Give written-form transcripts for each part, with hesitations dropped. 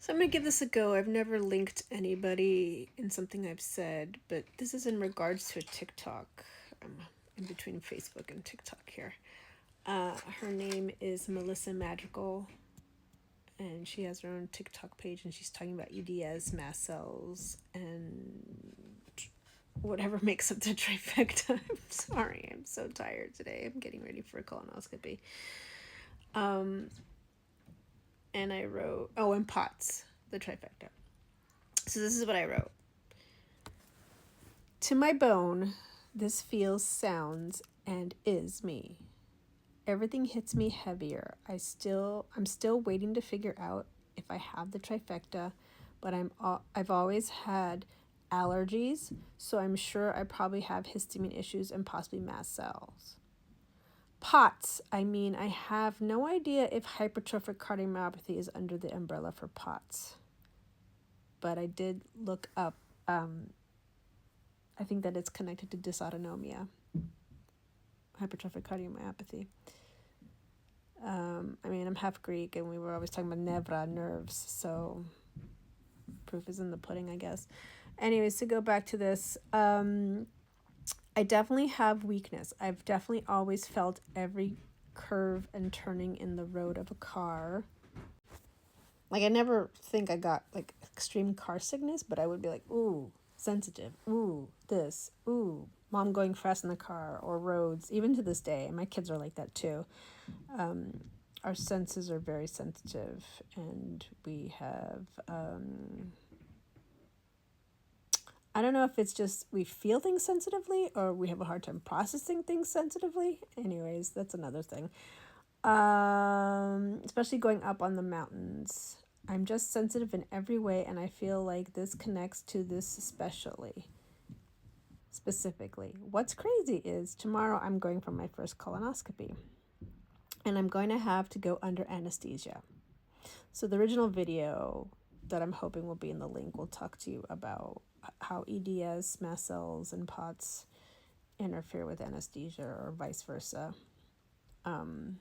So I'm going to give this a go. I've never linked anybody in something I've said, but this is in regards to a TikTok. I'm in between Facebook and TikTok here. Her name is Melissa Magical, and she has her own TikTok page, and she's talking about EDS, mast cells, and whatever makes up the trifecta. I'm sorry, I'm so tired today. I'm getting ready for a colonoscopy. And I wrote, and POTS, the trifecta. So this is what I wrote. To my bone, this feels, sounds, and is me. Everything hits me heavier. I'm still waiting to figure out if I have the trifecta, but I've always had allergies, so I'm sure I probably have histamine issues and possibly mast cells. POTS, I have no idea if hypertrophic cardiomyopathy is under the umbrella for POTS, but I did look up. I think that it's connected to dysautonomia, hypertrophic cardiomyopathy. I'm half Greek, and we were always talking about nevra, nerves, so proof is in the pudding, I guess. Anyways, to go back to this, I definitely have weakness. I've definitely always felt every curve and turning in the road of a car. Like, I never think I got, like, extreme car sickness, but I would be like, ooh, sensitive, ooh, this, ooh, mom going fast in the car, or roads, even to this day. And my kids are like that, too. Our senses are very sensitive, and we have, I don't know if it's just we feel things sensitively or we have a hard time processing things sensitively. Anyways, that's another thing. Especially going up on the mountains. I'm just sensitive in every way, and I feel like this connects to this specifically. What's crazy is tomorrow I'm going for my first colonoscopy, and I'm going to have to go under anesthesia. So the original video that I'm hoping will be in the link will talk to you about how EDS, mast cells, and POTS interfere with anesthesia or vice versa. And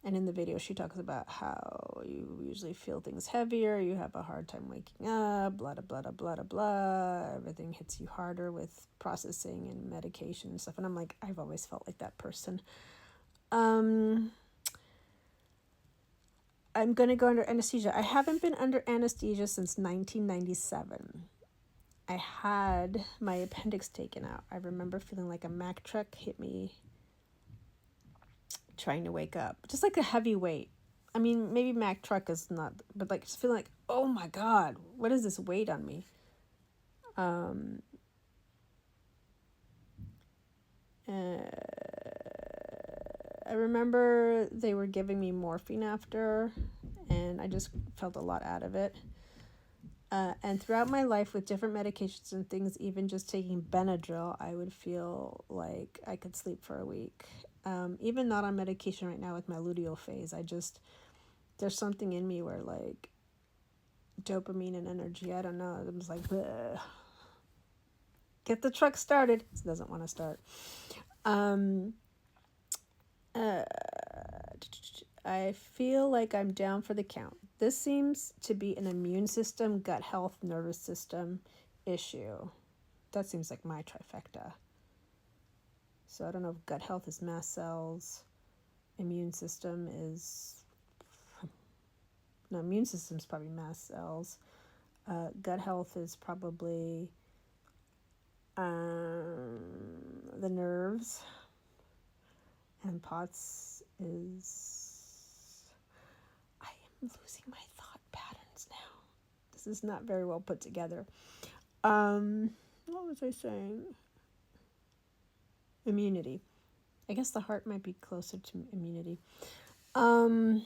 in the video, she talks about how you usually feel things heavier, you have a hard time waking up, blah, blah, blah, blah, blah, blah. Everything hits you harder with processing and medication and stuff. And I'm like, I've always felt like that person. I'm going to go under anesthesia. I haven't been under anesthesia since 1997. I had my appendix taken out. I remember feeling like a Mack truck hit me trying to wake up. Just like a heavy weight. I mean, maybe Mack truck is not, but like just feeling like, oh my God, what is this weight on me? I remember they were giving me morphine after, and I just felt a lot out of it. And throughout my life with different medications and things, even just taking Benadryl, I would feel like I could sleep for a week. Even not on medication right now with my luteal phase. There's something in me where like dopamine and energy, I don't know. I'm just like, bleh. Get the truck started. It doesn't want to start. I feel like I'm down for the count. This seems to be an immune system, gut health, nervous system issue. That seems like my trifecta. So I don't know if gut health is mast cells. Immune system is... No, immune system is probably mast cells. Gut health is probably the nerves. And POTS is... I am losing my thought patterns now. This is not very well put together. What was I saying? Immunity. I guess the heart might be closer to immunity. And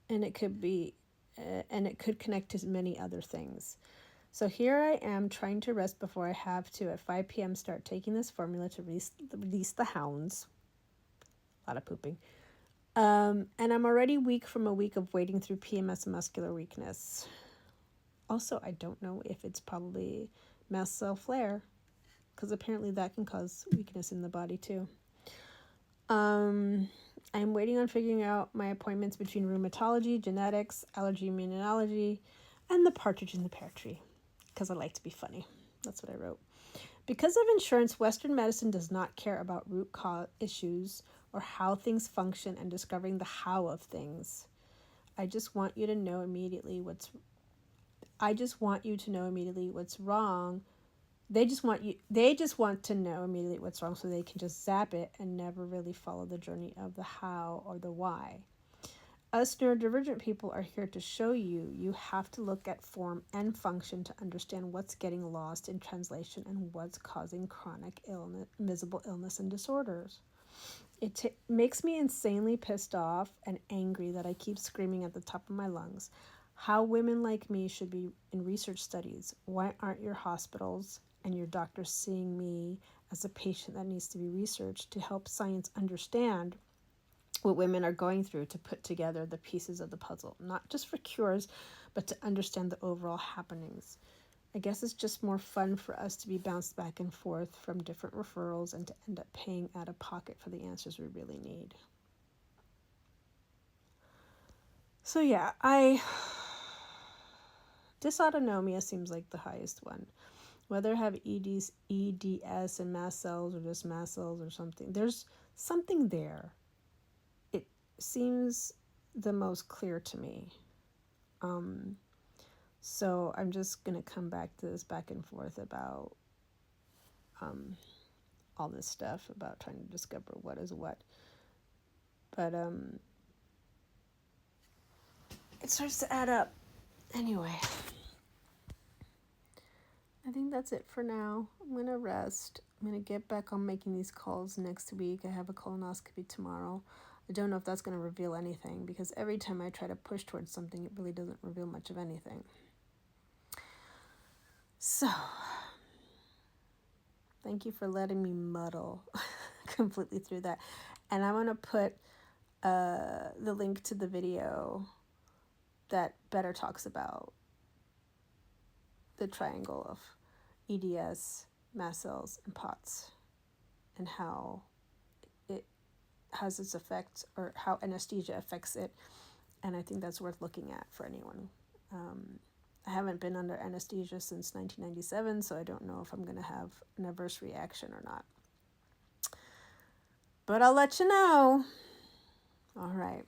it could be, and it could connect to many other things. So here I am trying to rest before I have to, at 5 p.m., start taking this formula to release the hounds. A lot of pooping. And I'm already weak from a week of wading through PMS and muscular weakness. Also, I don't know if it's probably mast cell flare, because apparently that can cause weakness in the body too. I'm waiting on figuring out my appointments between rheumatology, genetics, allergy, immunology, and the partridge in the pear tree, because I like to be funny. That's what I wrote. Because of insurance, Western medicine does not care about root cause issues or how things function and discovering the how of things. I just want you to know immediately what's wrong. They just want to know immediately what's wrong so they can just zap it and never really follow the journey of the how or the why. Us neurodivergent people are here to show you have to look at form and function to understand what's getting lost in translation and what's causing chronic illness, invisible illness and disorders. It makes me insanely pissed off and angry that I keep screaming at the top of my lungs how women like me should be in research studies. Why aren't your hospitals and your doctors seeing me as a patient that needs to be researched to help science understand what women are going through to put together the pieces of the puzzle, not just for cures, but to understand the overall happenings. I guess it's just more fun for us to be bounced back and forth from different referrals and to end up paying out of pocket for the answers we really need. So yeah, dysautonomia seems like the highest one. Whether I have EDS and mast cells or just mast cells or something, there's something there. It seems the most clear to me. So I'm just going to come back to this back and forth about all this stuff about trying to discover what is what. But it starts to add up. Anyway, I think that's it for now. I'm going to rest. I'm going to get back on making these calls next week. I have a colonoscopy tomorrow. I don't know if that's going to reveal anything because every time I try to push towards something, it really doesn't reveal much of anything. So, thank you for letting me muddle completely through that. And I'm going to put the link to the video that better talks about the triangle of EDS, mast cells, and POTS, and how it has its effects, or how anesthesia affects it. And I think that's worth looking at for anyone. I haven't been under anesthesia since 1997, so I don't know if I'm going to have an adverse reaction or not. But I'll let you know. All right.